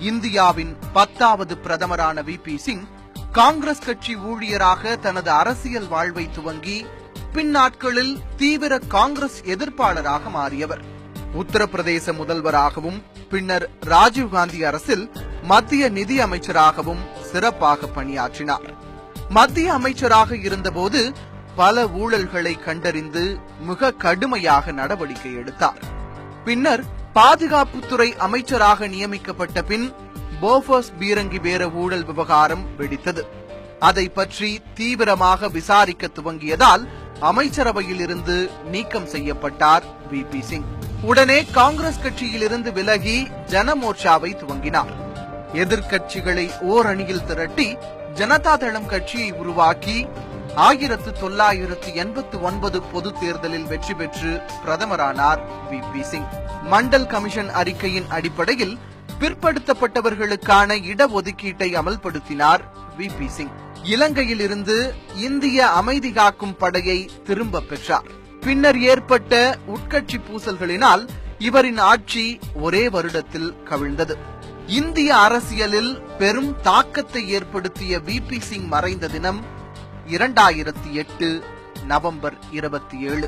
இந்தியாவின் 10வது பிரதமரான வி.பி. சிங் காங்கிரஸ் கட்சி ஊழியராக தனது அரசியல் வாழ்வை துவங்கி பின்னாட்களில் தீவிர காங்கிரஸ் எதிர்ப்பாளராக மாறியவர். உத்தரப்பிரதேச முதல்வராகவும் பின்னர் ராஜீவ்காந்தி அரசில் மத்திய நிதி அமைச்சராகவும் சிறப்பாக பணியாற்றினார். மத்திய அமைச்சராக இருந்தபோது பல ஊழல்களை கண்டறிந்து மிக கடுமையாக நடவடிக்கை எடுத்தார். பின்னர் பாதுகாப்புத்துறை அமைச்சராக நியமிக்கப்பட்ட பின் போஃபர்ஸ் பீரங்கி பேர ஊழல் விவகாரம் வெடித்தது. அதை பற்றி தீவிரமாக விசாரிக்க துவங்கியதால் அமைச்சரவையில் இருந்து நீக்கம் செய்யப்பட்டார் வி.பி. சிங். உடனே காங்கிரஸ் கட்சியிலிருந்து விலகி ஜனமோர்ச்சாவை துவங்கினார். எதிர்க்கட்சிகளை ஓரணியில் திரட்டி ஜனதாதளம் கட்சியை உருவாக்கி 1989 பொது தேர்தலில் வெற்றி பெற்று பிரதமரானார் வி.பி. சிங். மண்டல் கமிஷன் அறிக்கையின் அடிப்படையில் பிற்படுத்தப்பட்டவர்களுக்கான இடஒதுக்கீட்டை அமல்படுத்தினார் வி.பி. சிங். இலங்கையில் இருந்து இந்திய அமைதி காக்கும் படையை திரும்ப பெற்றார். பின்னர் ஏற்பட்ட உட்கட்சி பூசல்களினால் இவரின் ஆட்சி ஒரே வருடத்தில் கவிழ்ந்தது. இந்திய அரசியலில் பெரும் தாக்கத்தை ஏற்படுத்திய வி.பி. சிங் மறைந்த தினம் 2008 நவம்பர் 27.